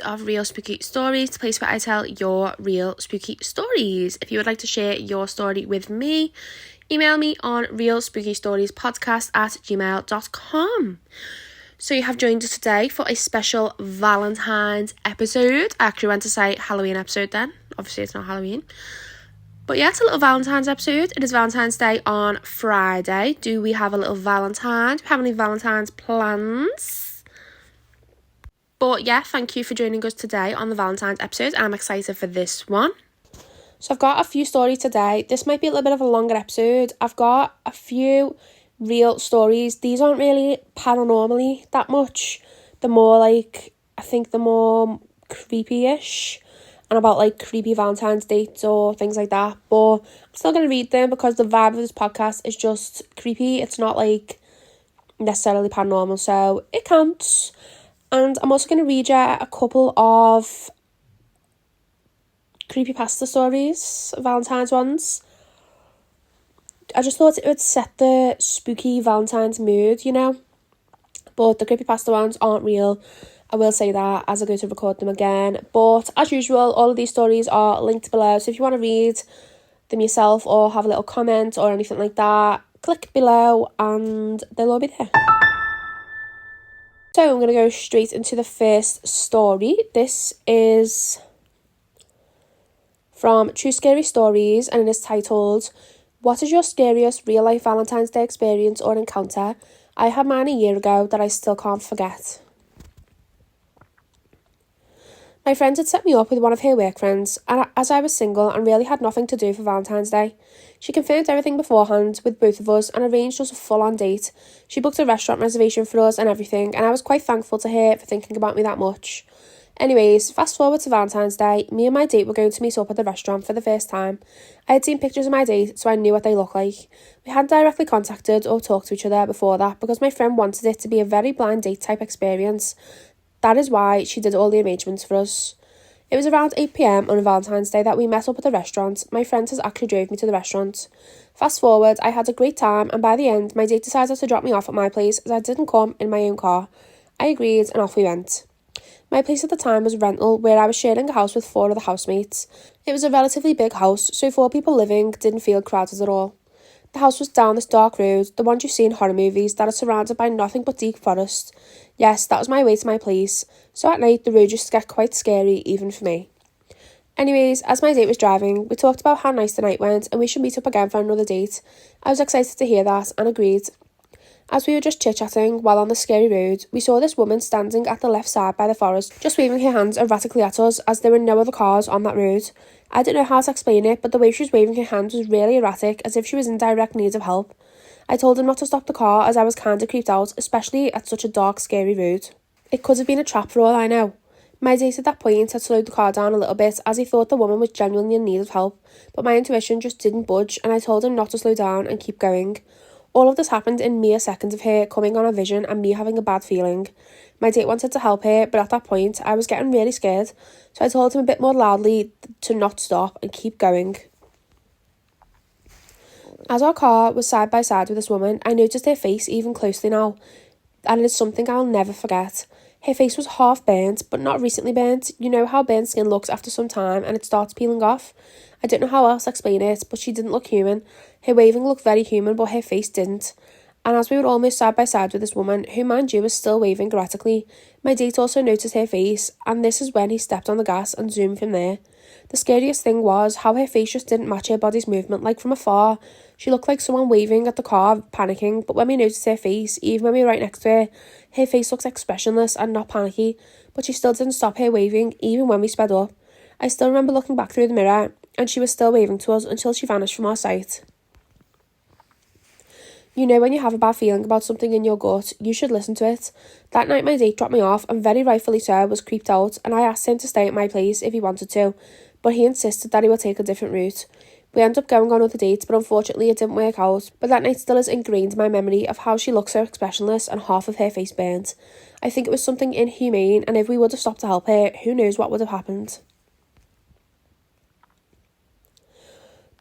of Real Spooky Stories, the place where I tell your real spooky stories. If you would like to share your story with me, email me on realspooky-storiespodcast@gmail.com. So you have joined us today for a special Valentine's episode. I actually went to say Halloween episode then. Obviously it's not Halloween. But yeah, it's a little Valentine's episode. It is Valentine's Day on Friday. Do we have a little Valentine? Do we have any Valentine's plans? But yeah, thank you for joining us today on the Valentine's episode. I'm excited for this one. So I've got a few stories today. This might be a little bit of a longer episode. I've got a few real stories. These aren't really paranormally that much. They're more like, I think they're more creepy-ish and about like creepy Valentine's dates or things like that. But I'm still going to read them because the vibe of this podcast is just creepy. It's not like necessarily paranormal, so it counts. And I'm also going to read you a couple of creepypasta stories, Valentine's ones. I just thought it would set the spooky Valentine's mood, you know. But the creepypasta ones aren't real. I will say that as I go to record them again. But as usual, all of these stories are linked below. So if you want to read them yourself or have a little comment or anything like that, click below and they'll all be there. So I'm going to go straight into the first story. This is from True Scary Stories and it is titled, "What is your scariest real life Valentine's Day experience or encounter? I had mine a year ago that I still can't forget." My friend had set me up with one of her work friends, and as I was single and really had nothing to do for Valentine's Day, she confirmed everything beforehand with both of us and arranged us a full-on date. She booked a restaurant reservation for us and everything, and I was quite thankful to her for thinking about me that much. Anyways, fast forward to Valentine's Day, me and my date were going to meet up at the restaurant for the first time. I had seen pictures of my date, so I knew what they looked like. We hadn't directly contacted or talked to each other before that because my friend wanted it to be a very blind date type experience. That is why she did all the arrangements for us. It was around 8 p.m. on Valentine's Day that we met up at the restaurant. My friend has actually drove me to the restaurant. Fast forward, I had a great time, and by the end, my date decided to drop me off at my place as I didn't come in my own car. I agreed, and off we went. My place at the time was rental, where I was sharing a house with 4 other housemates. It was a relatively big house, so 4 people living didn't feel crowded at all. The house was down this dark road, the ones you see in horror movies that are surrounded by nothing but deep forest. Yes, that was my way to my place, so at night the road used to get quite scary even for me. Anyways, as my date was driving, we talked about how nice the night went and we should meet up again for another date. I was excited to hear that and agreed. As we were just chit-chatting while on the scary road, we saw this woman standing at the left side by the forest, just waving her hands erratically at us as there were no other cars on that road. I didn't know how to explain it, but the way she was waving her hands was really erratic, as if she was in direct need of help. I told him not to stop the car as I was kinda creeped out, especially at such a dark, scary road. It could have been a trap for all I know. My date at that point had slowed the car down a little bit as he thought the woman was genuinely in need of help, but my intuition just didn't budge and I told him not to slow down and keep going. All of this happened in mere seconds of her coming on a vision and me having a bad feeling. My date wanted to help her, but at that point I was getting really scared, so I told him a bit more loudly to not stop and keep going. As our car was side by side with this woman, I noticed her face even closely now, and it is something I'll never forget. Her face was half burnt, but not recently burnt. You know how burnt skin looks after some time and it starts peeling off? I don't know how else to explain it, but she didn't look human. Her waving looked very human, but her face didn't. And as we were almost side by side with this woman, who mind you was still waving erratically, my date also noticed her face, and this is when he stepped on the gas and zoomed from there. The scariest thing was how her face just didn't match her body's movement, like from afar. She looked like someone waving at the car, panicking, but when we noticed her face, even when we were right next to her, her face looked expressionless and not panicky, but she still didn't stop her waving, even when we sped up. I still remember looking back through the mirror, and she was still waving to us until she vanished from our sight. You know when you have a bad feeling about something in your gut, you should listen to it. That night my date dropped me off, and very rightfully so, was creeped out, and I asked him to stay at my place if he wanted to, but he insisted that he would take a different route. We ended up going on other dates, but unfortunately it didn't work out. But that night still is ingrained in my memory of how she looked so expressionless and half of her face burnt. I think it was something inhumane, and if we would have stopped to help her, who knows what would have happened.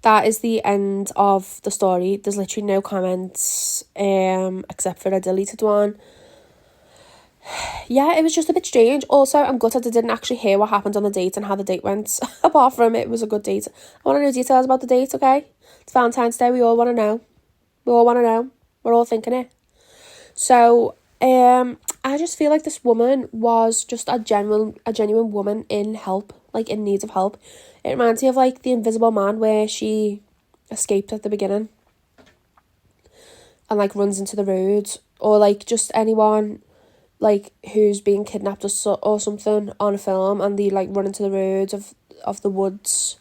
That is the end of the story. There's literally no comments, except for a deleted one. Yeah, it was just a bit strange. Also, I'm gutted I didn't actually hear what happened on the date and how the date went. Apart from it was a good date. I want to know details about the date, okay? It's Valentine's Day, we all want to know. We all want to know. We're all thinking it. So, I just feel like this woman was just a genuine woman in help, like in need of help. It reminds me of like The Invisible Man, where she escaped at the beginning and like runs into the road, or like just anyone like who's being kidnapped or something on a film, and they like run into the roads of the woods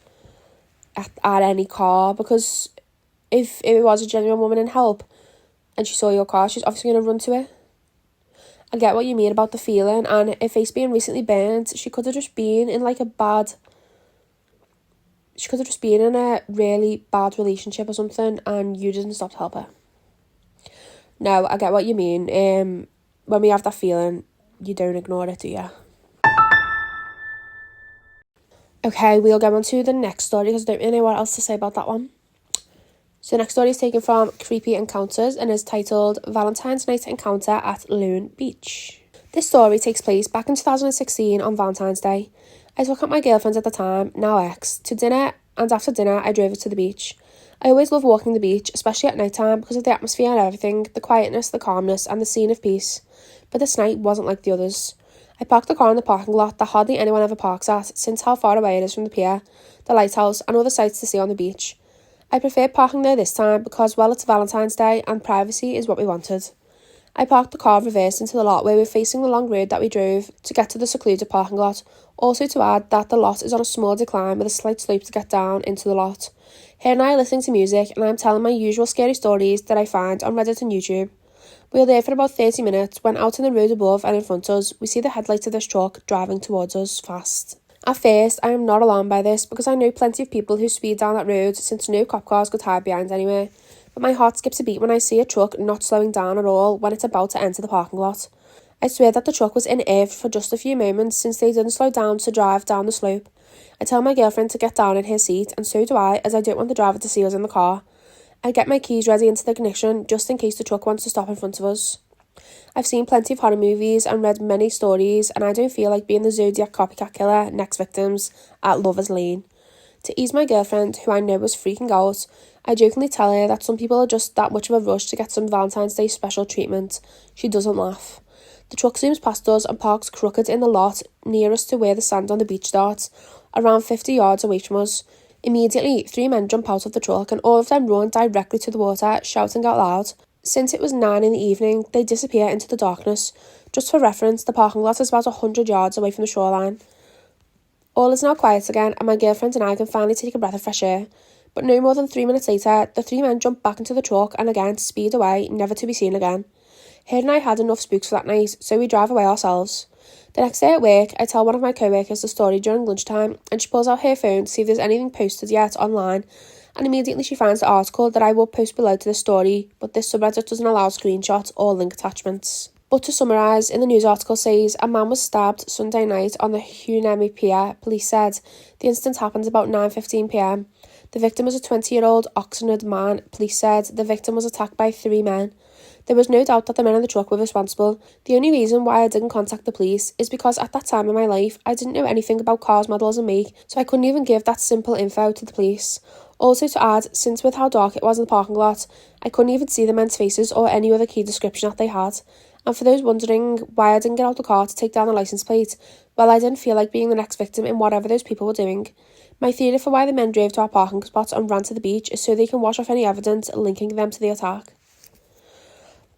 at any car, because if it was a genuine woman in help and she saw your car, she's obviously going to run to it. I get what you mean about the feeling, and if face being recently burnt, she could have just been in like she could have just been in a really bad relationship or something, and you didn't stop to help her. No, I get what you mean. When we have that feeling, you don't ignore it, do you? Okay, we'll go on to the next story because I don't really know what else to say about that one. So the next story is taken from Creepy Encounters and is titled Valentine's Night Encounter at Loon Beach. This story takes place back in 2016 on Valentine's Day. I took out my girlfriend at the time, now ex, to dinner, and after dinner I drove her to the beach. I always love walking the beach, especially at night time, because of the atmosphere and everything, the quietness, the calmness, and the scene of peace. But this night wasn't like the others. I parked the car in the parking lot that hardly anyone ever parks at, since how far away it is from the pier, the lighthouse, and other sights to see on the beach. I preferred parking there this time because, well, it's Valentine's Day and privacy is what we wanted. I parked the car reversed into the lot where we were facing the long road that we drove to get to the secluded parking lot. Also to add that the lot is on a small decline with a slight slope to get down into the lot. Here and I are listening to music and I am telling my usual scary stories that I find on Reddit and YouTube. We were there for about 30 minutes when out on the road above and in front of us we see the headlights of this truck driving towards us fast. At first, I am not alarmed by this because I know plenty of people who speed down that road since no cop cars could hide behind anywhere. But my heart skips a beat when I see a truck not slowing down at all when it's about to enter the parking lot. I swear that the truck was in air for just a few moments since they didn't slow down to drive down the slope. I tell my girlfriend to get down in her seat, and so do I, as I don't want the driver to see us in the car. I get my keys ready into the ignition just in case the truck wants to stop in front of us. I've seen plenty of horror movies and read many stories, and I don't feel like being the Zodiac copycat killer next victims at Lover's Lane. To ease my girlfriend, who I know was freaking out, I jokingly tell her that some people are just that much of a rush to get some Valentine's Day special treatment. She doesn't laugh. The truck zooms past us and parks crooked in the lot nearest to where the sand on the beach starts, around 50 yards away from us. Immediately, 3 men jump out of the truck and all of them run directly to the water, shouting out loud. Since it was 9 in the evening, they disappear into the darkness. Just for reference, the parking lot is about 100 yards away from the shoreline. All is now quiet again, and my girlfriend and I can finally take a breath of fresh air. But no more than 3 minutes later, the 3 men jump back into the truck and again speed away, never to be seen again. Her and I had enough spooks for that night, so we drive away ourselves. The next day at work, I tell one of my co-workers the story during lunchtime, and she pulls out her phone to see if there's anything posted yet online, and immediately she finds the article that I will post below to this story, but this subreddit doesn't allow screenshots or link attachments. But to summarise, in the news article says, a man was stabbed Sunday night on the Hunemi Pier, police said. The incident happened about 9:15pm. The victim was a 20-year-old Oxnard man, police said. The victim was attacked by 3 men. There was no doubt that the men in the truck were responsible. The only reason why I didn't contact the police is because at that time in my life, I didn't know anything about cars, models and make, so I couldn't even give that simple info to the police. Also to add, since with how dark it was in the parking lot, I couldn't even see the men's faces or any other key description that they had. And for those wondering why I didn't get out the car to take down the licence plate, well, I didn't feel like being the next victim in whatever those people were doing. My theory for why the men drove to our parking spot and ran to the beach is so they can wash off any evidence linking them to the attack.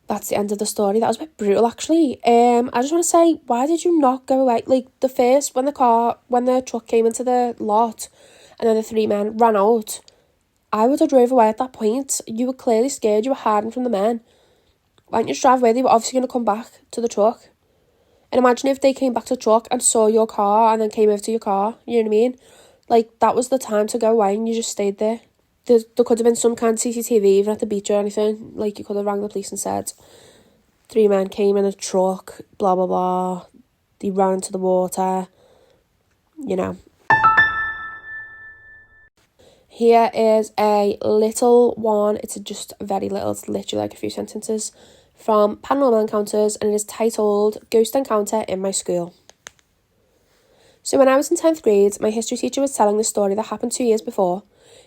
That's the end of the story. That was a bit brutal, actually. I just want to say, why did you not go away? Like, when the truck came into the lot and then the 3 men ran out, I would have drove away at that point. You were clearly scared. You were hiding from the men. Why didn't you just drive away? They were obviously going to come back to the truck. And imagine if they came back to the truck and saw your car and then came over to your car. You know what I mean? Like, that was the time to go away and you just stayed there. There could have been some kind of CCTV even at the beach or anything. Like, you could have rang the police and said 3 men came in a truck, blah, blah, blah. They ran into the water. You know. Here is a little one. It's just very little. It's literally like a few sentences from Paranormal Encounters, and it is titled Ghost Encounter in My School. So when I was in 10th grade, my history teacher was telling the story that happened 2 years before.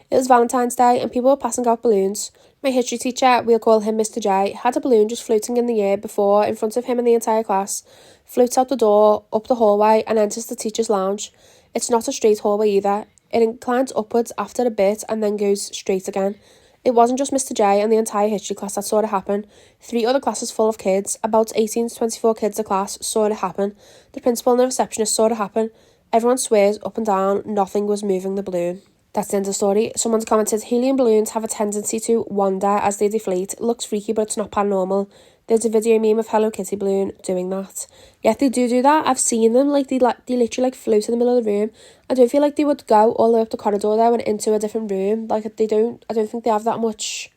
It was Valentine's Day and people were passing out balloons. My history teacher, we'll call him Mr. J, had a balloon just floating in the air before, in front of him and the entire class, floats out the door, up the hallway and enters the teacher's lounge. It's not a straight hallway either. It inclines upwards after a bit and then goes straight again. It wasn't just Mr. J and the entire history class that saw it happen. 3 other classes full of kids, about 18 to 24 kids a class, saw it happen. The principal and the receptionist saw it happen. Everyone swears up and down nothing was moving the balloon. That's the end of the story. Someone's commented, helium balloons have a tendency to wander as they deflate. It looks freaky, but it's not paranormal. There's a video meme of Hello Kitty balloon doing that. Yeah, they do that. I've seen them. They literally float in the middle of the room. I don't feel like they would go all the way up the corridor though and into a different room. I don't think they have that much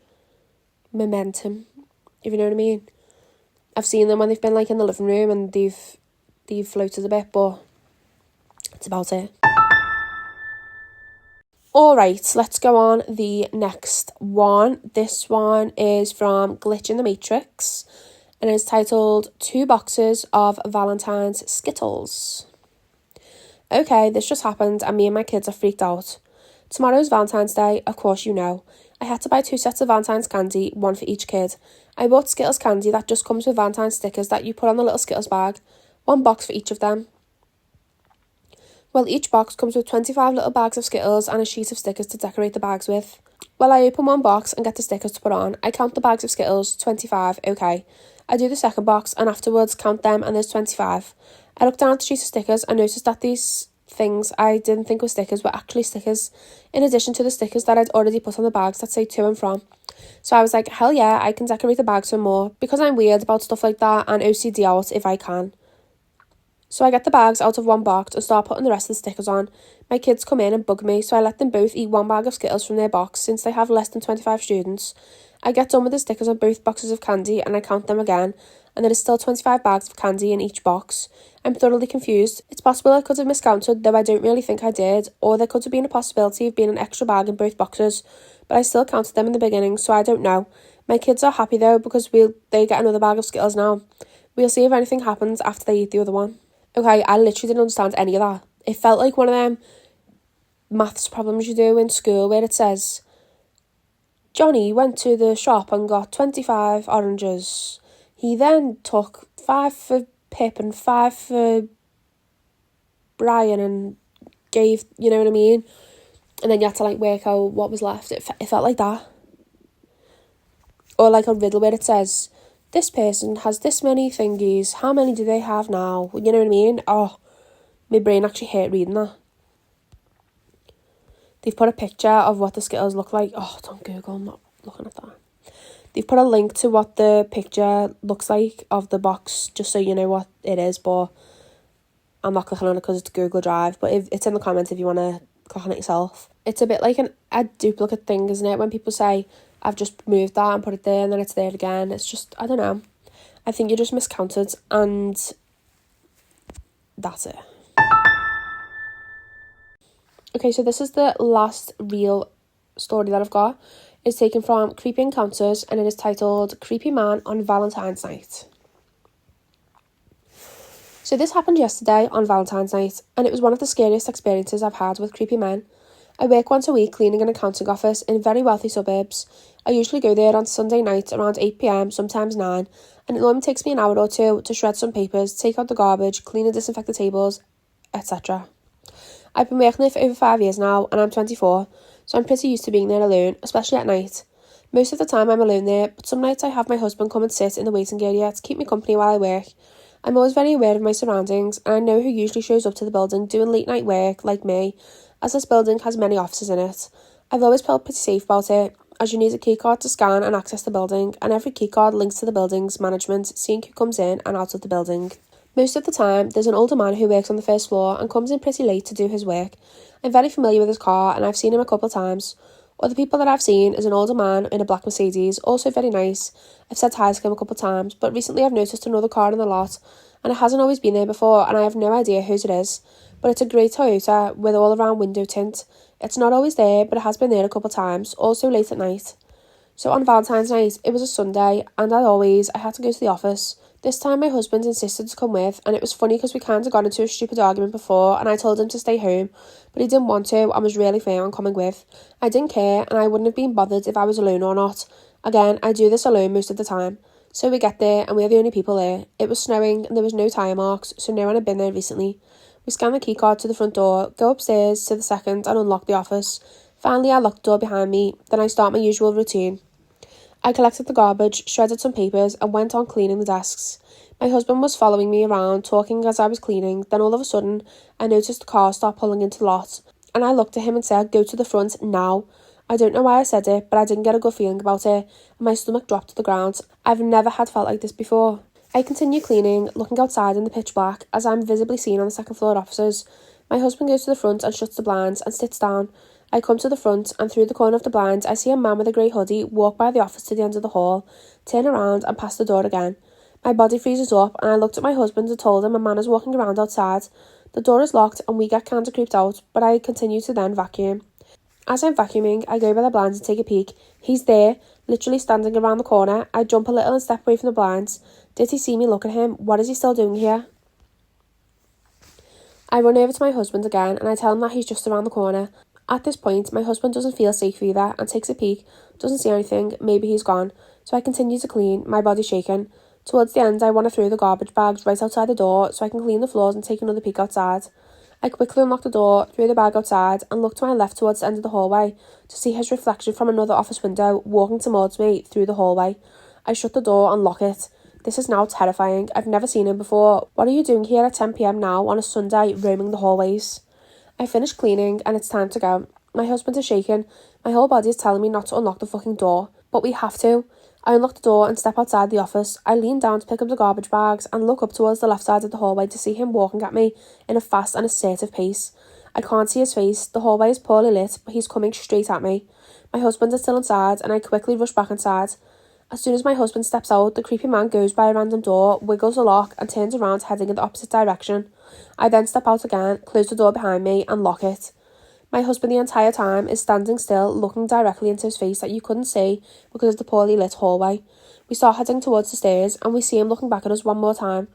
momentum, if you know what I mean. I've seen them when they've been in the living room and they've floated a bit, but that's about it. Alright, let's go on the next one. This one is from Glitch in the Matrix and it's titled 2 boxes of Valentine's Skittles. Okay, this just happened and me and my kids are freaked out. Tomorrow is Valentine's Day, of course you know. I had to buy 2 sets of Valentine's candy, 1 for each kid. I bought Skittles candy that just comes with Valentine's stickers that you put on the little Skittles bag. 1 box for each of them. Well, each box comes with 25 little bags of Skittles and a sheet of stickers to decorate the bags with. Well, I open 1 box and get the stickers to put on. I count the bags of Skittles, 25, okay. I do the second box and afterwards count them and there's 25. I look down at the sheet of stickers and noticed that these things I didn't think were stickers were actually stickers, in addition to the stickers that I'd already put on the bags that say to and from. So I was like, hell yeah, I can decorate the bags some more, because I'm weird about stuff like that and OCD out if I can. So I get the bags out of 1 box and start putting the rest of the stickers on. My kids come in and bug me, so I let them both eat 1 bag of Skittles from their box since they have less than 25 students. I get done with the stickers on both boxes of candy and I count them again, and there is still 25 bags of candy in each box. I'm thoroughly confused. It's possible I could have miscounted, though I don't really think I did, or there could have been a possibility of being an extra bag in both boxes, but I still counted them in the beginning, so I don't know. My kids are happy though, because they get another bag of Skittles now. We'll see if anything happens after they eat the other one. Okay, I literally didn't understand any of that. It felt like one of them maths problems you do in school where it says, Johnny went to the shop and got 25 oranges. He then took 5 for Pip and 5 for Brian and gave, you know what I mean? And then you had to work out what was left. It felt like that. Or like a riddle where it says, this person has this many thingies. How many do they have now? You know what I mean? Oh, my brain actually hurt reading that. They've put a picture of what the Skittles look like. Oh, don't Google, I'm not looking at that. They've put a link to what the picture looks like of the box, just so you know what it is, but I'm not clicking on it because it's Google Drive, but it's in the comments if you want to click on it yourself. It's a bit like a duplicate thing, isn't it? When people say, I've just moved that and put it there and then it's there again. It's just, I don't know. I think you just miscounted and that's it. Okay, so this is the last real story that I've got. It's taken from Creepy Encounters and it is titled Creepy Man on Valentine's Night. So this happened yesterday on Valentine's Night and it was one of the scariest experiences I've had with creepy men. I work once a week cleaning an accounting office in very wealthy suburbs. I usually go there on Sunday night around 8 p.m, sometimes 9, and it normally takes me an hour or 2 to shred some papers, take out the garbage, clean and disinfect the tables, etc. I've been working there for over 5 years now, and I'm 24, so I'm pretty used to being there alone, especially at night. Most of the time I'm alone there, but some nights I have my husband come and sit in the waiting area to keep me company while I work. I'm always very aware of my surroundings, and I know who usually shows up to the building doing late night work, like me, as this building has many offices in it. I've always felt pretty safe about it, as you need a keycard to scan and access the building, and every keycard links to the building's management, seeing who comes in and out of the building. Most of the time, there's an older man who works on the first floor and comes in pretty late to do his work. I'm very familiar with his car and I've seen him a couple of times. Other people that I've seen is an older man in a black Mercedes, also very nice. I've said hi to him a couple of times, but recently I've noticed another car in the lot, and it hasn't always been there before, and I have no idea whose it is. But it's a grey Toyota with all around window tint. It's not always there, but it has been there a couple of times, also late at night. So on Valentine's night, it was a Sunday, and I had to go to the office. This time my husband insisted to come with, and it was funny because we kind of got into a stupid argument before, and I told him to stay home, but he didn't want to and was really firm on coming with. I didn't care, and I wouldn't have been bothered if I was alone or not. Again, I do this alone most of the time. So we get there, and we're the only people there. It was snowing, and there was no tyre marks, so no one had been there recently. We scan the keycard to the front door, go upstairs to the second and unlock the office. Finally, I lock the door behind me, then I start my usual routine. I collected the garbage, shredded some papers, and went on cleaning the desks. My husband was following me around, talking as I was cleaning. Then all of a sudden, I noticed the car start pulling into the lot, and I looked at him and said, "Go to the front, now." I don't know why I said it, but I didn't get a good feeling about it, and my stomach dropped to the ground. I've never had felt like this before. I continue cleaning, looking outside in the pitch black, as I'm visibly seen on the second floor offices. My husband goes to the front and shuts the blinds and sits down. I come to the front, and through the corner of the blinds, I see a man with a grey hoodie walk by the office to the end of the hall, turn around and pass the door again. My body freezes up, and I looked at my husband and told him a man is walking around outside. The door is locked, and we get kind of creeped out, but I continue to then vacuum. As I'm vacuuming, I go by the blinds and take a peek. He's there, literally standing around the corner. I jump a little and step away from the blinds. Did he see me look at him? What is he still doing here? I run over to my husband again, and I tell him that he's just around the corner. At this point, my husband doesn't feel safe either and takes a peek, doesn't see anything, maybe he's gone. So I continue to clean, my body shaking. Towards the end, I want to throw the garbage bags right outside the door so I can clean the floors and take another peek outside. I quickly unlock the door, throw the bag outside, and look to my left towards the end of the hallway to see his reflection from another office window walking towards me through the hallway. I shut the door and lock it. This is now terrifying. I've never seen him before. What are you doing here at 10 p.m. now on a Sunday, roaming the hallways? I finish cleaning and it's time to go. My husband is shaking. My whole body is telling me not to unlock the fucking door, but we have to. I unlock the door and step outside the office. I lean down to pick up the garbage bags and look up towards the left side of the hallway to see him walking at me in a fast and assertive pace. I can't see his face. The hallway is poorly lit, but he's coming straight at me. My husband is still inside and I quickly rush back inside. As soon as my husband steps out, the creepy man goes by a random door, wiggles the lock and turns around heading in the opposite direction. I then step out again, close the door behind me and lock it. My husband the entire time is standing still, looking directly into his face that you couldn't see because of the poorly lit hallway. We start heading towards the stairs and we see him looking back at us one more time.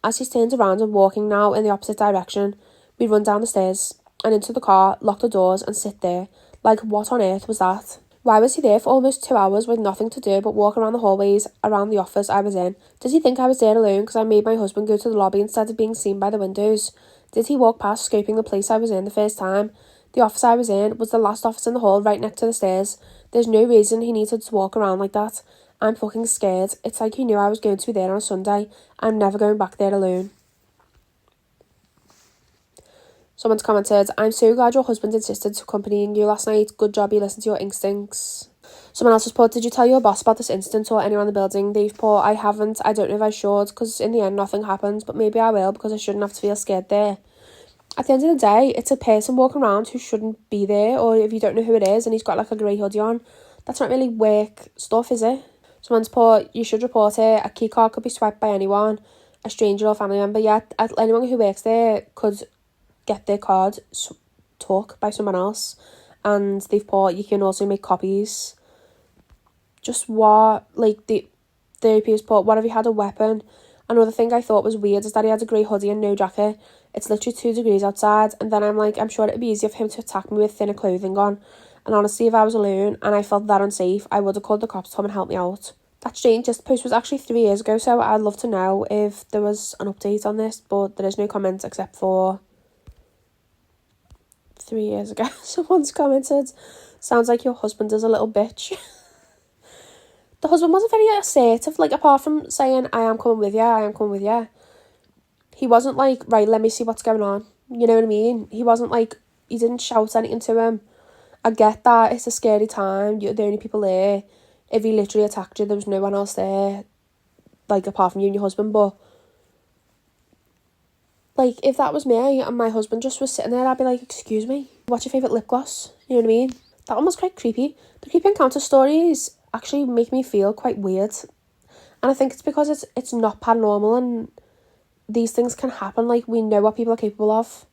As he's turned around and walking now in the opposite direction, we run down the stairs and into the car, lock the doors and sit there. Like, what on earth was that? Why was he there for almost 2 hours with nothing to do but walk around the hallways around the office I was in? Did he think I was there alone because I made my husband go to the lobby instead of being seen by the windows? Did he walk past scoping the place I was in the first time? The office I was in was the last office in the hall right next to the stairs. There's no reason he needed to walk around like that. I'm fucking scared. It's like he knew I was going to be there on a Sunday. I'm never going back there alone. Someone's commented, "I'm so glad your husband insisted to accompanying you last night. Good job you listened to your instincts." Someone else has put, "Did you tell your boss about this incident or anyone in the building?" They've put, "I haven't. I don't know if I should because in the end nothing happened, but maybe I will because I shouldn't have to feel scared there." At the end of the day, it's a person walking around who shouldn't be there, or if you don't know who it is and he's got like a grey hoodie on, that's not really work stuff, is it? Someone's put, "You should report it. A key card could be swiped by anyone, a stranger or family member. Yet anyone who works there could get their card took by someone else." And they've put, "You can also make copies." Just what? Like, the OP has put, "What if he had a weapon?" Another thing I thought was weird is that he had a grey hoodie and no jacket. It's literally 2 degrees outside, and then I'm like, I'm sure it'd be easier for him to attack me with thinner clothing on. And honestly, if I was alone and I felt that unsafe, I would have called the cops to come and help me out. That's strange. This post was actually 3 years ago, so I'd love to know if there was an update on this, but there is no comments except for 3 years ago. Someone's commented, "Sounds like your husband is a little bitch." The husband wasn't very assertive, like, apart from saying, I am coming with you. He wasn't like, "Right, let me see what's going on." You know what I mean? He wasn't like, he didn't shout anything to him. I get that, it's a scary time, you're the only people there. If he literally attacked you, there was no one else there, like, apart from you and your husband, but like, if that was me and my husband just was sitting there, I'd be like, "Excuse me, what's your favourite lip gloss?" You know what I mean? That one was quite creepy. The creepy encounter stories actually make me feel quite weird. And I think it's because it's not paranormal and these things can happen. Like, we know what people are capable of.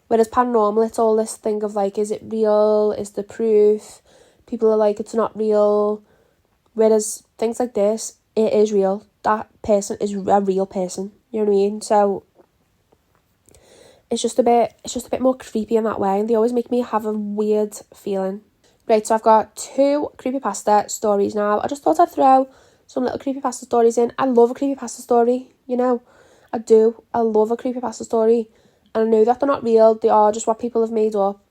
Whereas paranormal, it's all this thing of like, is it real? Is there proof? People are like, it's not real. Whereas things like this, it is real. That person is a real person. You know what I mean? So it's just a bit more creepy in that way, and they always make me have a weird feeling. Right, so I've got 2 creepypasta stories now. I just thought I'd throw some little creepypasta stories in. I love a creepypasta story, you know. I do. I love a creepypasta story. And I know that they're not real. They are just what people have made up.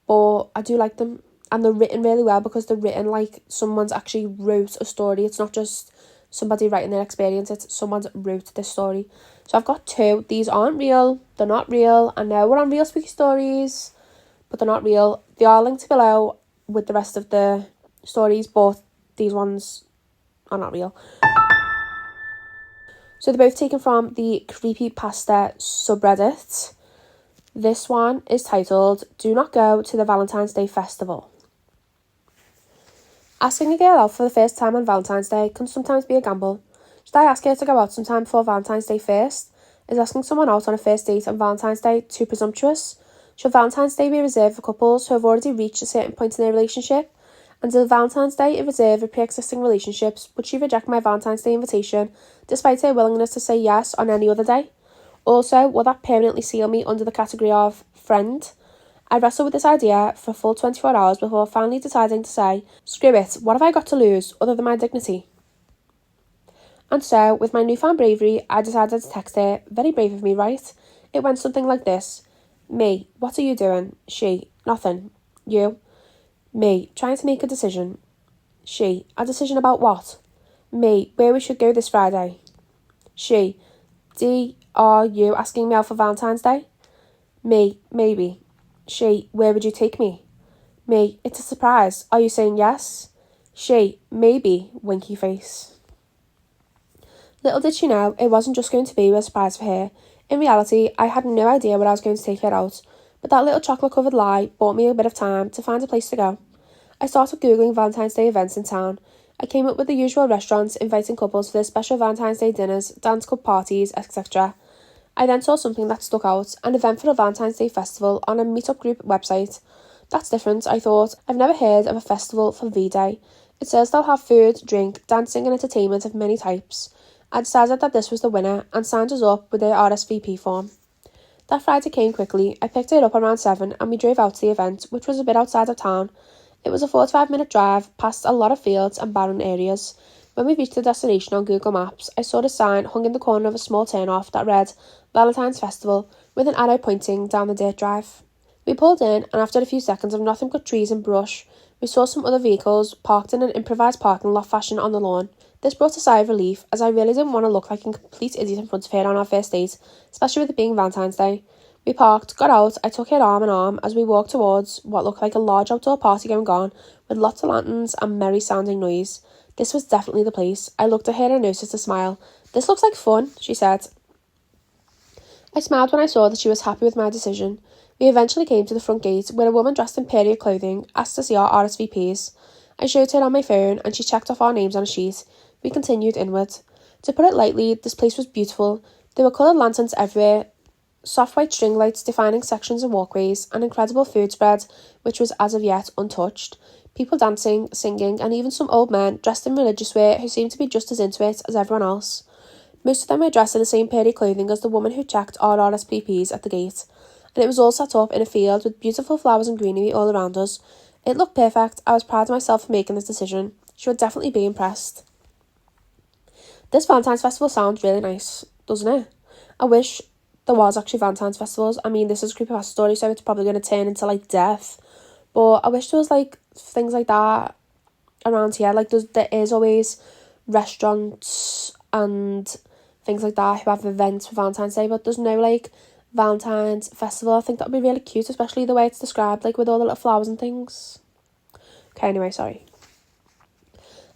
But I do like them. And they're written really well because they're written like someone's actually wrote a story. It's not just somebody writing their experience. It's someone's wrote this story. So I've got 2. These aren't real. They're not real. I know we're on Real Spooky Stories, but they're not real. They are linked below with the rest of the stories, but these ones are not real. So they're both taken from the creepypasta subreddit. This one is titled, "Do Not Go to the Valentines Day Festival." Asking a girl out for the first time on Valentine's Day can sometimes be a gamble. Should I ask her to go out sometime before Valentine's Day first? Is asking someone out on a first date on Valentine's Day too presumptuous? Should Valentine's Day be reserved for couples who have already reached a certain point in their relationship? And is Valentine's Day a reserve for pre-existing relationships? Would she reject my Valentine's Day invitation, despite her willingness to say yes on any other day? Also, will that permanently seal me under the category of friend? I wrestled with this idea for a full 24 hours before finally deciding to say, screw it, what have I got to lose other than my dignity? And so, with my newfound bravery, I decided to text her. Very brave of me, right? It went something like this. Me, what are you doing? She, nothing. You? Me, trying to make a decision. She, a decision about what? Me, where we should go this Friday. She, are you asking me out for Valentine's Day? Me, maybe. She, where would you take me? Me, it's a surprise. Are you saying yes? She, maybe, winky face. Little did she know, it wasn't just going to be a surprise for her. In reality, I had no idea where I was going to take her out, but that little chocolate-covered lie bought me a bit of time to find a place to go. I started Googling Valentine's Day events in town. I came up with the usual restaurants inviting couples for their special Valentine's Day dinners, dance club parties, etc. I then saw something that stuck out, an event for a Valentine's Day festival on a meetup group website. That's different, I thought. I've never heard of a festival for V-Day. It says they'll have food, drink, dancing and entertainment of many types. I decided that this was the winner and signed us up with their RSVP form. That Friday came quickly. I picked it up around 7 and we drove out to the event, which was a bit outside of town. It was a 45-minute drive past a lot of fields and barren areas. When we reached the destination on Google Maps, I saw a sign hung in the corner of a small turn-off that read Valentine's Festival with an arrow pointing down the dirt drive. We pulled in and after a few seconds of nothing but trees and brush, we saw some other vehicles parked in an improvised parking lot fashion on the lawn. This brought a sigh of relief, as I really didn't want to look like a complete idiot in front of her on our first date, especially with it being Valentine's Day. We parked, got out, I took her arm in arm as we walked towards what looked like a large outdoor party going on, with lots of lanterns and merry sounding noise. This was definitely the place. I looked at her and noticed a smile. "This looks like fun," she said. I smiled when I saw that she was happy with my decision. We eventually came to the front gate, where a woman dressed in period clothing asked to see our RSVPs. I showed her on my phone and she checked off our names on a sheet. We continued inward. To put it lightly, this place was beautiful. There were coloured lanterns everywhere, soft white string lights defining sections and walkways, an incredible food spread, which was as of yet untouched. People dancing, singing, and even some old men dressed in religious wear who seemed to be just as into it as everyone else. Most of them were dressed in the same period clothing as the woman who checked our RSVPs at the gate, and it was all set up in a field with beautiful flowers and greenery all around us. It looked perfect. I was proud of myself for making this decision. She would definitely be impressed. This Valentine's Festival sounds really nice, doesn't it? I wish there was actually Valentine's festivals. I mean, this is a creepypasta story, so it's probably going to turn into, like, death. But I wish there was, like, things like that around here. Like, there is always restaurants and things like that who have events for Valentine's Day, but there's no, like, Valentine's festival. I think that would be really cute, especially the way it's described, like, with all the little flowers and things. Okay, anyway, sorry.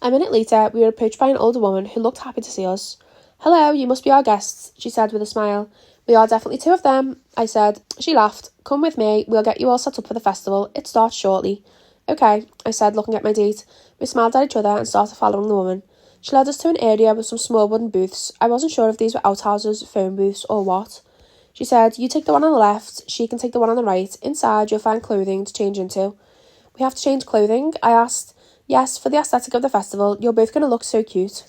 A minute later, we were approached by an older woman who looked happy to see us. "Hello, you must be our guests," she said with a smile. "We are definitely 2 of them," I said. She laughed. "Come with me, we'll get you all set up for the festival. It starts shortly." "Okay," I said, looking at my date. We smiled at each other and started following the woman. She led us to an area with some small wooden booths. I wasn't sure if these were outhouses, phone booths, or what. She said, "You take the one on the left, she can take the one on the right. Inside, you'll find clothing to change into." "We have to change clothing?" I asked. Yes, for the aesthetic of the festival, you're both going to look so cute.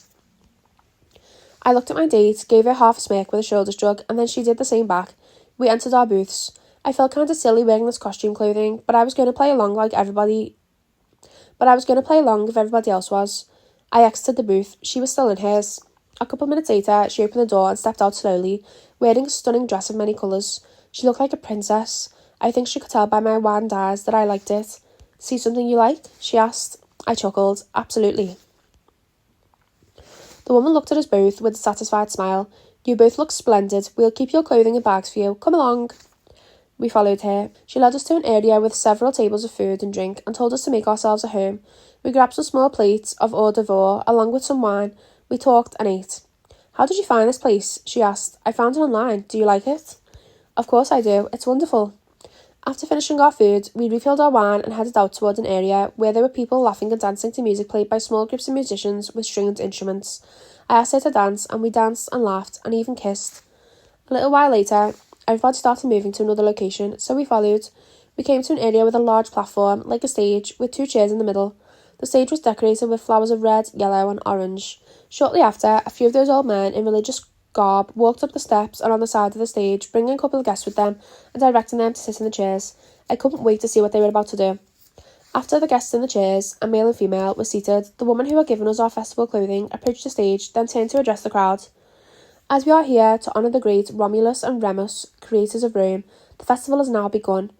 I looked at my date, gave her half a smirk with a shoulder shrug, and then she did the same back. We entered our booths. I felt kind of silly wearing this costume clothing, but I was going to play along if everybody else was. I exited the booth. She was still in hers. A couple of minutes later, she opened the door and stepped out slowly, wearing a stunning dress of many colours. She looked like a princess. I think she could tell by my widened eyes that I liked it. See something you like? She asked. I chuckled. Absolutely. The woman looked at us both with a satisfied smile. You both look splendid. We'll keep your clothing in bags for you. Come along. We followed her. She led us to an area with several tables of food and drink and told us to make ourselves at home. We grabbed some small plates of hors d'oeuvre along with some wine. We talked and ate. How did you find this place? She asked. I found it online. Do you like it? Of course I do. It's wonderful. After finishing our food, we refilled our wine and headed out towards an area where there were people laughing and dancing to music played by small groups of musicians with stringed instruments. I asked her to dance, and we danced and laughed and even kissed. A little while later, everybody started moving to another location, so we followed. We came to an area with a large platform, like a stage, with 2 chairs in the middle. The stage was decorated with flowers of red, yellow and orange. Shortly after, a few of those old men in religious garb walked up the steps and on the side of the stage, bringing a couple of guests with them and directing them to sit in the chairs. I couldn't wait to see what they were about to do. After the guests in the chairs, a male and female, were seated, the woman who had given us our festival clothing approached the stage, then turned to address the crowd. As we are here to honour the great Romulus and Remus, creators of Rome, the festival has now begun.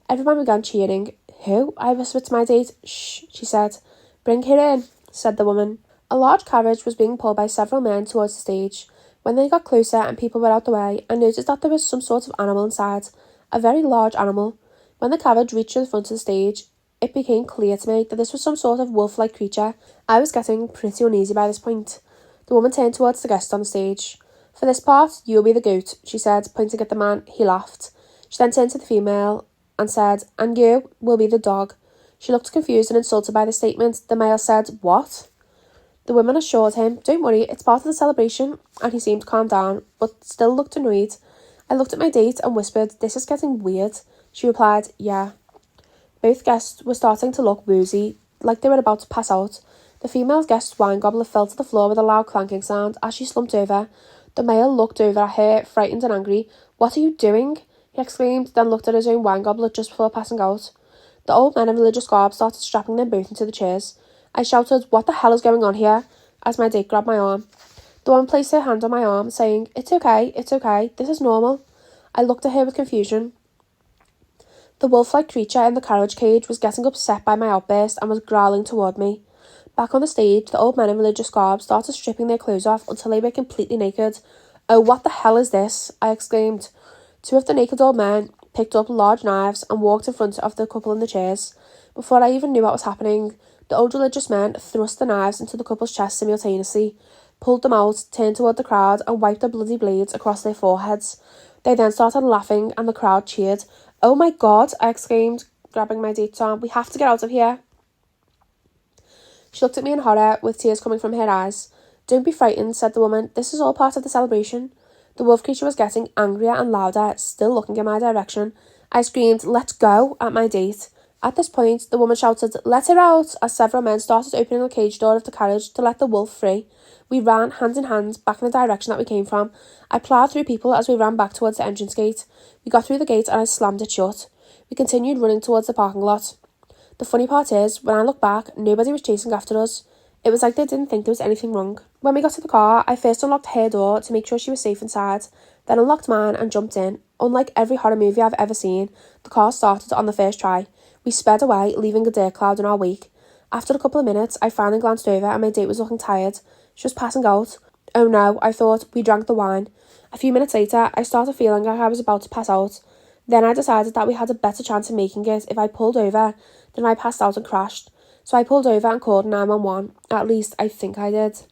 Everyone began cheering. Who? I whispered to my date. Shh, she said. Bring her in, said the woman. A large carriage was being pulled by several men towards the stage. When they got closer and people were out the way, I noticed that there was some sort of animal inside, a very large animal. When the carriage reached the front of the stage, it became clear to me that this was some sort of wolf-like creature. I was getting pretty uneasy by this point. The woman turned towards the guest on the stage. For this part, you'll be the goat, she said, pointing at the man. He laughed. She then turned to the female and said, and you will be the dog. She looked confused and insulted by the statement. The male said, what? The woman assured him, don't worry, it's part of the celebration, and he seemed calmed down, but still looked annoyed. I looked at my date and whispered, this is getting weird. She replied, yeah. Both guests were starting to look woozy, like they were about to pass out. The female guest's wine goblet fell to the floor with a loud clanking sound as she slumped over. The male looked over at her, frightened and angry. What are you doing? He exclaimed, then looked at his own wine goblet just before passing out. The old men in religious garb started strapping them both into the chairs. I shouted, what the hell is going on here? As my date grabbed my arm. The woman placed her hand on my arm, saying, it's okay, this is normal. I looked at her with confusion. The wolf-like creature in the carriage cage was getting upset by my outburst and was growling toward me. Back on the stage, the old men in religious garb started stripping their clothes off until they were completely naked. Oh, what the hell is this? I exclaimed. 2 of the naked old men picked up large knives and walked in front of the couple in the chairs. Before I even knew what was happening, the old religious men thrust the knives into the couple's chest simultaneously, pulled them out, turned toward the crowd and wiped the bloody blades across their foreheads. They then started laughing and the crowd cheered. Oh my God, I exclaimed, grabbing my date's arm. We have to get out of here. She looked at me in horror, with tears coming from her eyes. Don't be frightened, said the woman. This is all part of the celebration. The wolf creature was getting angrier and louder, still looking in my direction. I screamed, let's go, at my date. At this point, the woman shouted, let her out, as several men started opening the cage door of the carriage to let the wolf free. We ran, hand in hand, back in the direction that we came from. I ploughed through people as we ran back towards the entrance gate. We got through the gate and I slammed it shut. We continued running towards the parking lot. The funny part is, when I look back, nobody was chasing after us. It was like they didn't think there was anything wrong. When we got to the car, I first unlocked her door to make sure she was safe inside, then unlocked mine and jumped in. Unlike every horror movie I've ever seen, the car started on the first try. We sped away, leaving a dirt cloud in our wake. After a couple of minutes, I finally glanced over and my date was looking tired. She was passing out. Oh no, I thought, we drank the wine. A few minutes later, I started feeling like I was about to pass out. Then I decided that we had a better chance of making it if I pulled over than if I passed out and crashed. So I pulled over and called 911. At least, I think I did.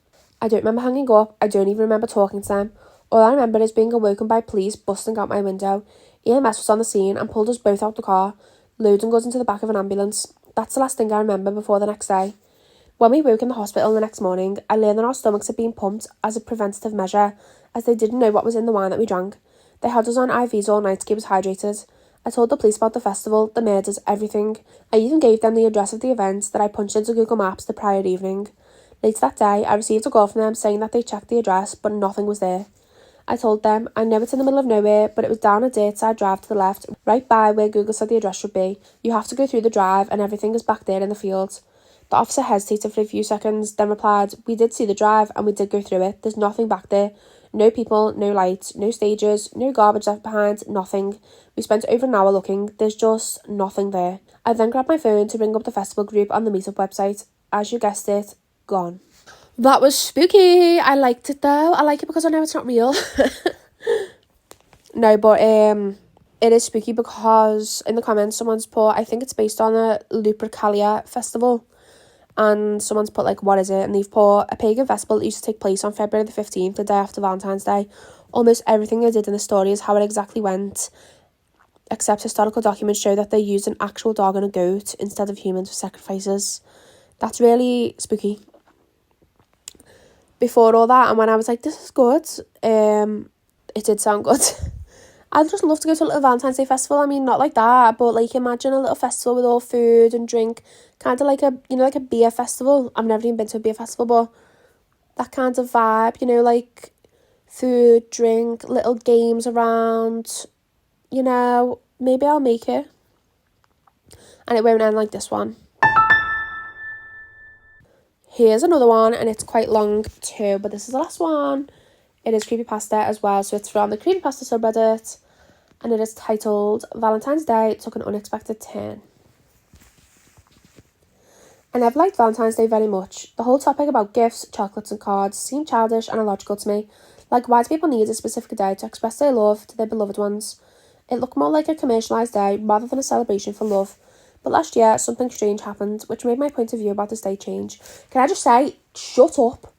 I don't remember hanging up. I don't even remember talking to them. All I remember is being awoken by police busting out my window. EMS was on the scene and pulled us both out the car, loading us into the back of an ambulance. That's the last thing I remember before the next day. When we woke in the hospital the next morning, I learned that our stomachs had been pumped as a preventative measure, as they didn't know what was in the wine that we drank. They had us on IVs all night to keep us hydrated. I told the police about the festival, the murders, everything. I even gave them the address of the event that I punched into Google Maps the prior evening. Later that day, I received a call from them saying that they checked the address, but nothing was there. I told them, I know it's in the middle of nowhere, but it was down a dirt side drive to the left, right by where Google said the address should be. You have to go through the drive and everything is back there in the field. The officer hesitated for a few seconds, then replied, we did see the drive and we did go through it. There's nothing back there. No people, no lights, no stages, no garbage left behind, nothing. We spent over an hour looking. There's just nothing there. I then grabbed my phone to bring up the festival group on the meetup website. As you guessed it, gone. That was spooky. I liked it though. I like it because I know it's not real. No, but it is spooky because in the comments someone's put, I think it's based on a Lupercalia festival. And someone's put like, what is it? And they've put a pagan festival that used to take place on February the 15th, the day after Valentine's Day. Almost everything they did in the story is how it exactly went, except historical documents show that they used an actual dog and a goat instead of humans for sacrifices. That's really spooky. Before all that, and when I was like, this is good, it did sound good. I'd just love to go to a little Valentine's Day festival. I mean, not like that, but like imagine a little festival with all food and drink, kind of like a, like a beer festival. I've never even been to a beer festival, but that kind of vibe, like food, drink, little games around, maybe I'll make it. And it won't end like this one. Here's another one, and it's quite long too, but this is the last one. It is creepypasta as well, so it's from the creepypasta subreddit, and it is titled Valentine's Day Took an Unexpected Turn. And I've liked Valentine's Day very much. The whole topic about gifts, chocolates and cards seemed childish and illogical to me. Like, why do people need a specific day to express their love to their beloved ones? It looked more like a commercialised day rather than a celebration for love. But last year, something strange happened, which made my point of view about this day change. Can I just say, shut up.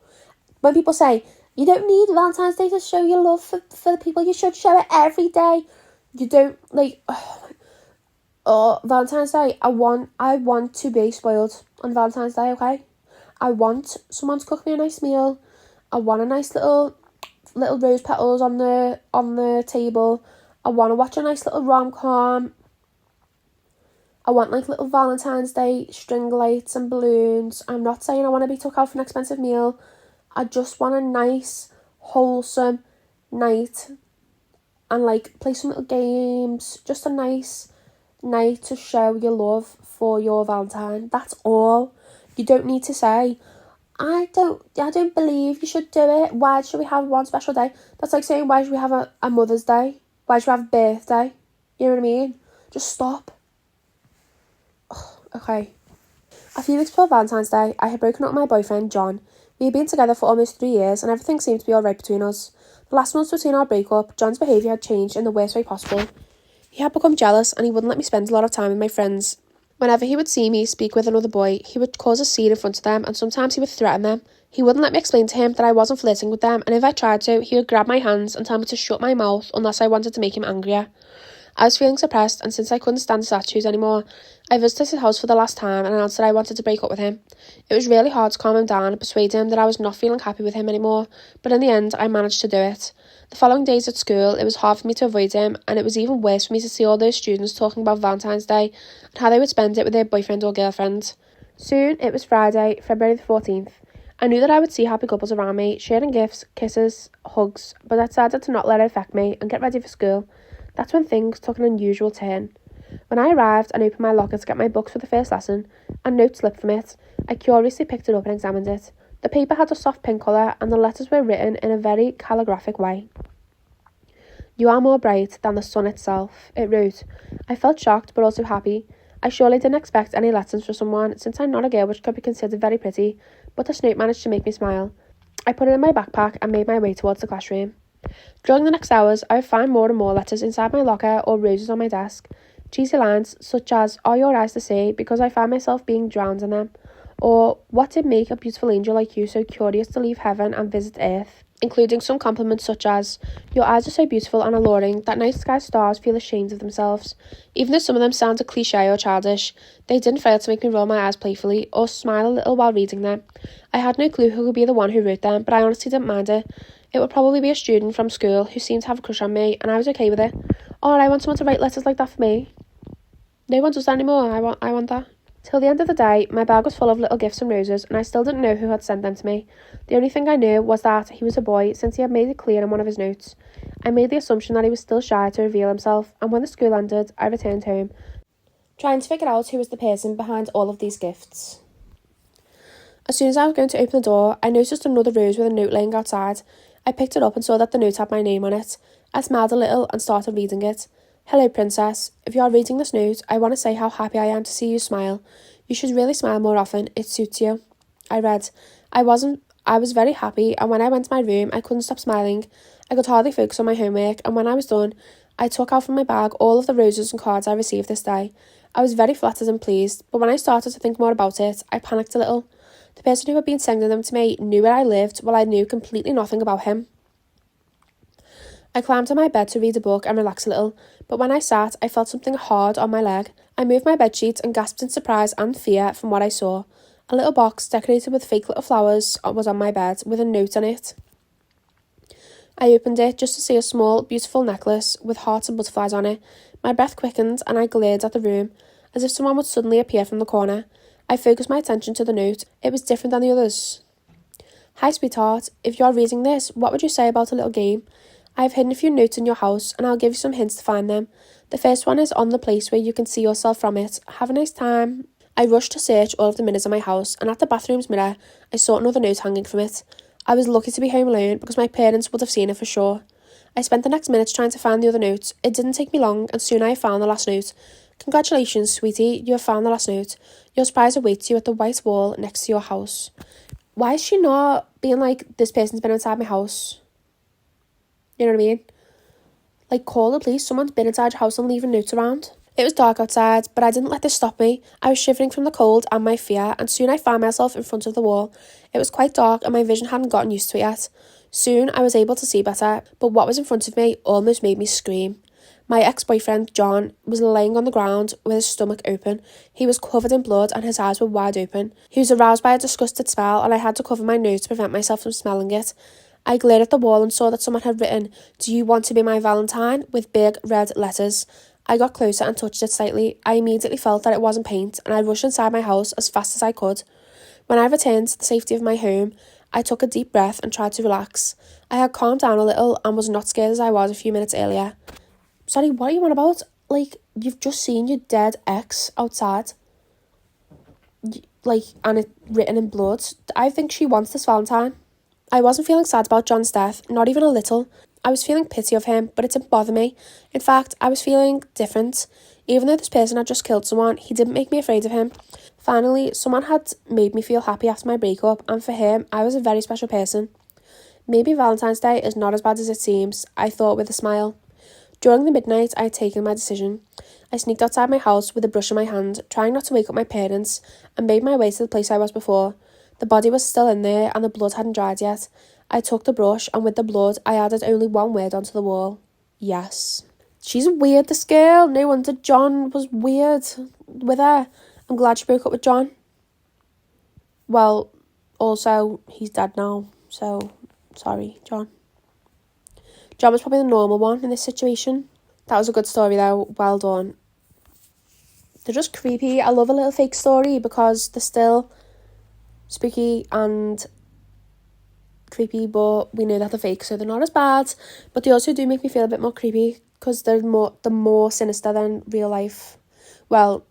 When people say, you don't need Valentine's Day to show your love for the people, you should show it every day. You don't, Valentine's Day, I want to be spoiled on Valentine's Day, okay? I want someone to cook me a nice meal. I want a nice little rose petals on the table. I want to watch a nice little rom-com. I want little Valentine's Day string lights and balloons. I'm not saying I want to be took out for an expensive meal. I just want a nice, wholesome night and play some little games. Just a nice night to show your love for your Valentine. That's all. You don't need to say, I don't believe you should do it. Why should we have one special day? That's like saying, why should we have a Mother's Day? Why should we have a birthday? You know what I mean? Just stop. Okay. A few weeks before Valentine's Day, I had broken up with my boyfriend, John. We had been together for almost 3 years and everything seemed to be alright between us. The last months between our breakup, John's behaviour had changed in the worst way possible. He had become jealous and he wouldn't let me spend a lot of time with my friends. Whenever he would see me speak with another boy, he would cause a scene in front of them and sometimes he would threaten them. He wouldn't let me explain to him that I wasn't flirting with them, and if I tried to, he would grab my hands and tell me to shut my mouth unless I wanted to make him angrier. I was feeling suppressed, and since I couldn't stand his attitude anymore, I visited his house for the last time and announced that I wanted to break up with him. It was really hard to calm him down and persuade him that I was not feeling happy with him anymore, but in the end, I managed to do it. The following days at school, it was hard for me to avoid him, and it was even worse for me to see all those students talking about Valentine's Day and how they would spend it with their boyfriend or girlfriend. Soon, it was Friday, February the 14th. I knew that I would see happy couples around me, sharing gifts, kisses, hugs, but I decided to not let it affect me and get ready for school. That's when things took an unusual turn. When I arrived and opened my locker to get my books for the first lesson, a note slipped from it. I curiously picked it up and examined it. The paper had a soft pink colour and the letters were written in a very calligraphic way. You are more bright than the sun itself, it wrote. I felt shocked but also happy. I surely didn't expect any lessons from someone, since I'm not a girl which could be considered very pretty, but this note managed to make me smile. I put it in my backpack and made my way towards the classroom. During the next hours, I would find more and more letters inside my locker or roses on my desk. Cheesy lines such as, are your eyes to see, because I found myself being drowned in them. Or, what did make a beautiful angel like you so curious to leave heaven and visit earth? Including some compliments such as, your eyes are so beautiful and alluring that night sky stars feel ashamed of themselves. Even though some of them sounded cliche or childish, they didn't fail to make me roll my eyes playfully or smile a little while reading them. I had no clue who would be the one who wrote them, but I honestly didn't mind it. It would probably be a student from school who seemed to have a crush on me, and I was okay with it. Oh, I want someone to write letters like that for me. No one does that anymore. I want that. Till the end of the day, my bag was full of little gifts and roses, and I still didn't know who had sent them to me. The only thing I knew was that he was a boy, since he had made it clear in one of his notes. I made the assumption that he was still shy to reveal himself, and when the school ended, I returned home, trying to figure out who was the person behind all of these gifts. As soon as I was going to open the door, I noticed another rose with a note laying outside. I picked it up and saw that the note had my name on it. I smiled a little and started reading it. Hello, Princess. If you are reading this note, I want to say how happy I am to see you smile. You should really smile more often. It suits you. I read. I was very happy, and when I went to my room, I couldn't stop smiling. I could hardly focus on my homework, and when I was done, I took out from my bag all of the roses and cards I received this day. I was very flattered and pleased, but when I started to think more about it, I panicked a little. The person who had been sending them to me knew where I lived, while I knew completely nothing about him. I climbed on my bed to read a book and relax a little, but when I sat, I felt something hard on my leg. I moved my bedsheet and gasped in surprise and fear from what I saw. A little box decorated with fake little flowers was on my bed, with a note on it. I opened it just to see a small, beautiful necklace with hearts and butterflies on it. My breath quickened and I glared at the room, as if someone would suddenly appear from the corner. I focused my attention to the note. It was different than the others. Hi, sweetheart. If you are reading this, what would you say about a little game? I have hidden a few notes in your house, and I'll give you some hints to find them. The first one is on the place where you can see yourself from it. Have a nice time. I rushed to search all of the mirrors in my house, and at the bathroom's mirror, I saw another note hanging from it. I was lucky to be home alone, because my parents would have seen it for sure. I spent the next minutes trying to find the other note. It didn't take me long, and soon I found the last note. Congratulations, sweetie, you have found the last note. Your surprise awaits you at the white wall next to your house. Why is she not being like, this person's been inside my house? You know what I mean? Like, call the police. Someone's been inside your house and leaving notes around. It was dark outside, but I didn't let this stop me. I was shivering from the cold and my fear, and soon I found myself in front of the wall. It was quite dark and my vision hadn't gotten used to it yet. Soon I was able to see better, but what was in front of me almost made me scream. My ex-boyfriend, John, was laying on the ground with his stomach open. He was covered in blood and his eyes were wide open. He was aroused by a disgusted smell, and I had to cover my nose to prevent myself from smelling it. I glared at the wall and saw that someone had written, "Do you want to be my Valentine?" with big red letters. I got closer and touched it slightly. I immediately felt that it wasn't paint, and I rushed inside my house as fast as I could. When I returned to the safety of my home, I took a deep breath and tried to relax. I had calmed down a little and was not scared as I was a few minutes earlier. Sorry, what are you on about? Like, you've just seen your dead ex outside. And it written in blood. I think she wants this Valentine. I wasn't feeling sad about John's death, not even a little. I was feeling pity of him, but it didn't bother me. In fact, I was feeling different. Even though this person had just killed someone, he didn't make me afraid of him. Finally, someone had made me feel happy after my breakup, and for him, I was a very special person. Maybe Valentine's Day is not as bad as it seems, I thought with a smile. During the midnight, I had taken my decision. I sneaked outside my house with a brush in my hand, trying not to wake up my parents, and made my way to the place I was before. The body was still in there, and the blood hadn't dried yet. I took the brush, and with the blood, I added only one word onto the wall. Yes. She's weird, this girl. No wonder John was weird with her. I'm glad she broke up with John. Well, also, he's dead now, so sorry, John. John was probably the normal one in this situation. That was a good story, though. Well done. They're just creepy. I love a little fake story because they're still spooky and creepy, but we know that they're fake, so they're not as bad. But they also do make me feel a bit more creepy because they're more sinister than real life. Well,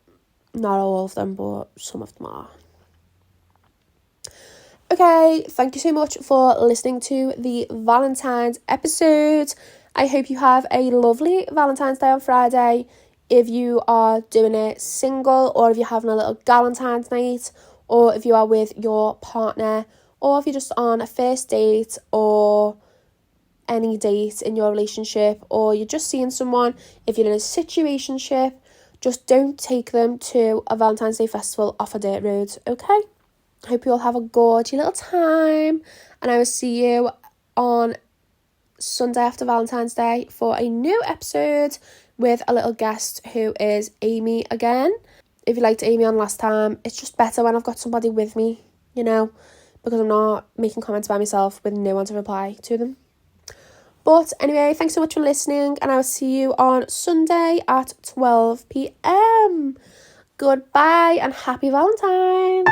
not all of them, but some of them are. Okay, thank you so much for listening to the Valentine's episode. I hope you have a lovely Valentine's Day on Friday. If you are doing it single, or if you're having a little Galentine's night, or if you are with your partner, or if you're just on a first date, or any date in your relationship, or you're just seeing someone, if you're in a situationship, just don't take them to a Valentine's Day festival off a dirt road, okay? Hope you all have a gorgeous little time, and I will see you on Sunday after Valentine's Day for a new episode with a little guest who is Amy again. If you liked Amy on last time, it's just better when I've got somebody with me, you know, because I'm not making comments by myself with no one to reply to them. But anyway, thanks so much for listening, and I will see you on Sunday at 12 p.m. Goodbye and happy Valentine's.